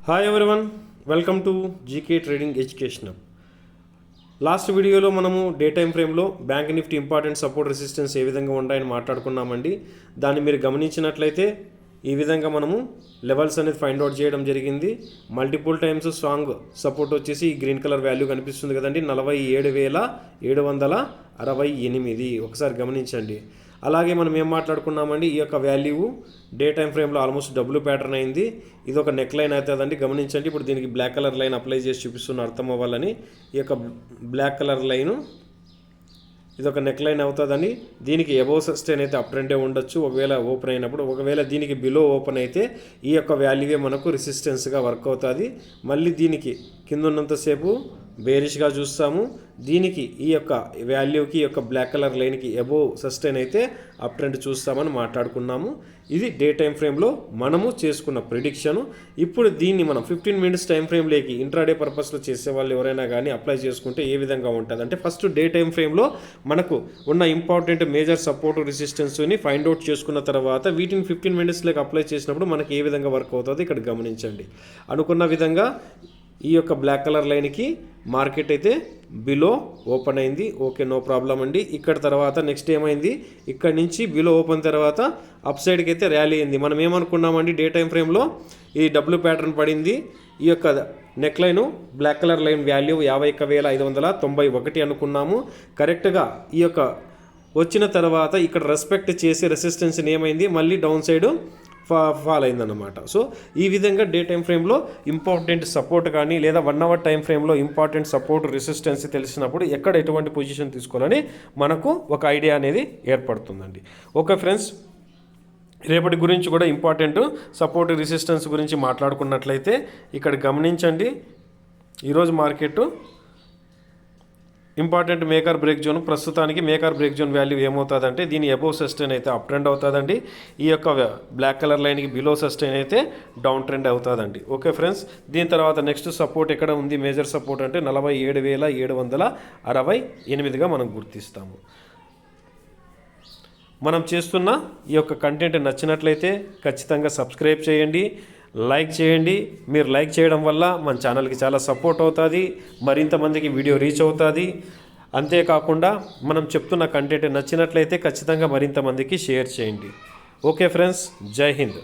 Hi everyone, welcome to GK trading education. Last వీడియోలో మనము day time ఫ్రేమ్లో bank nifty important support resistance ఏ విధంగా ఉంటాయని మాట్లాడుకున్నామండి. దాన్ని మీరు గమనించినట్లయితే ఈ విధంగా మనము లెవెల్స్ అనేది ఫైండ్ అవుట్ చేయడం జరిగింది. మల్టిపుల్ టైమ్స్ స్ట్రాంగ్ సపోర్ట్ వచ్చేసి ఈ గ్రీన్ కలర్ వాల్యూ కనిపిస్తుంది కదండి, 47,768. ఒకసారి గమనించండి. అలాగే మనం ఏం మాట్లాడుకున్నామండి, ఈ యొక్క వాల్యూ డే టైం ఫ్రేమ్లో ఆల్మోస్ట్ డబ్ల్యూ ప్యాటర్న్ అయింది. ఇది ఒక నెక్ లైన్ అవుతుందండి, గమనించండి. ఇప్పుడు దీనికి బ్లాక్ కలర్ లైన్ అప్లై చేసి చూపిస్తున్న అర్థం అవ్వాలని. ఈ యొక్క బ్లాక్ కలర్ లైను ఇది ఒక నెక్ లైన్ అవుతుందని, దీనికి అబోవ్ సస్టైన్ అయితే అప్ ట్రెండే ఉండొచ్చు ఒకవేళ ఓపెన్ అయినప్పుడు. ఒకవేళ దీనికి బిలో ఓపెన్ అయితే ఈ యొక్క వాల్యూవే మనకు రెసిస్టెన్స్గా వర్క్ అవుతుంది. మళ్ళీ దీనికి కింద ఉన్నంతసేపు బేరిష్గా చూస్తాము. దీనికి ఈ యొక్క వాల్యూకి ఈ యొక్క బ్లాక్ కలర్ లైన్కి అబోవ్ సస్టైన్ అయితే అప్ ట్రెండ్ చూస్తామని మాట్లాడుకున్నాము. ఇది డే టైం ఫ్రేమ్లో మనము చేసుకున్న ప్రిడిక్షను. ఇప్పుడు దీన్ని మనం 15 మినిట్స్ టైం ఫ్రేమ్లోకి ఇంట్రాడే పర్పస్లో చేసే వాళ్ళు ఎవరైనా కానీ అప్లై చేసుకుంటే ఏ విధంగా ఉంటుంది అంటే, ఫస్ట్ డే టైం ఫ్రేమ్లో మనకు ఉన్న ఇంపార్టెంట్ మేజర్ సపోర్ట్ రెసిస్టెన్స్ని ఫైండ్ అవుట్ చేసుకున్న తర్వాత వీటిని 15 మినిట్స్లోకి అప్లై చేసినప్పుడు మనకి ఏ విధంగా వర్క్ అవుతుందో ఇక్కడ గమనించండి. అనుకున్న విధంగా ఈ యొక్క బ్లాక్ కలర్ లైన్కి మార్కెట్ అయితే బిలో ఓపెన్ అయింది. ఓకే, నో ప్రాబ్లం అండి. ఇక్కడ తర్వాత నెక్స్ట్ ఏమైంది, ఇక్కడ నుంచి బిలో ఓపెన్ తర్వాత అప్ సైడ్కి అయితే ర్యాలీ అయింది. మనం ఏమనుకున్నామండి, డే టైం ఫ్రేమ్లో ఈ డబ్ల్యూ ప్యాటర్న్ పడింది. ఈ యొక్క neck line black colour line value 51,591 అనుకున్నాము. కరెక్ట్గా ఈ యొక్క వచ్చిన తర్వాత ఇక్కడ రెస్పెక్ట్ చేసి రెసిస్టెన్స్ని ఏమైంది, మళ్ళీ డౌన్ సైడ్ ఫాల్ అయిందన్నమాట. సో ఈ విధంగా డే టైం ఫ్రేమ్లో ఇంపార్టెంట్ సపోర్ట్ కానీ లేదా 1 అవర్ టైం ఫ్రేమ్లో ఇంపార్టెంట్ సపోర్ట్ రెసిస్టెన్స్ తెలిసినప్పుడు ఎక్కడ ఎటువంటి పొజిషన్ తీసుకోవాలని మనకు ఒక ఐడియా అనేది ఏర్పడుతుందండి. ఓకే ఫ్రెండ్స్, రేపటి గురించి కూడా ఇంపార్టెంట్ సపోర్ట్ రెసిస్టెన్స్ గురించి మాట్లాడుకున్నట్లయితే ఇక్కడ గమనించండి. ఈరోజు market important maker break zone, ప్రస్తుతానికి మేకర్ బ్రేక్ జోన్ వాల్యూ ఏమవుతుందంటే దీని అబోవ్ సస్టైన్ అయితే అప్ ట్రెండ్ అవుతుందండి. ఈ యొక్క బ్లాక్ కలర్ లైన్కి బిలో సస్టైన్ అయితే డౌన్ ట్రెండ్ అవుతుందండి. ఓకే ఫ్రెండ్స్, దీని తర్వాత నెక్స్ట్ సపోర్ట్ ఎక్కడ ఉంది, మేజర్ సపోర్ట్ అంటే 47,768గా మనం గుర్తిస్తాము. మనం చేస్తున్న ఈ యొక్క కంటెంట్ నచ్చినట్లయితే ఖచ్చితంగా సబ్స్క్రైబ్ చేయండి, లైక్ చేయండి. మీరు లైక్ చేయడం వల్ల మన ఛానల్కి చాలా సపోర్ట్ అవుతుంది, మరింత మందికి వీడియో రీచ్ అవుతుంది. అంతేకాకుండా మనం చెప్తున్న కంటెంట్ నచ్చినట్లయితే ఖచ్చితంగా మరింత మందికి షేర్ చేయండి. ఓకే ఫ్రెండ్స్, జై హింద్.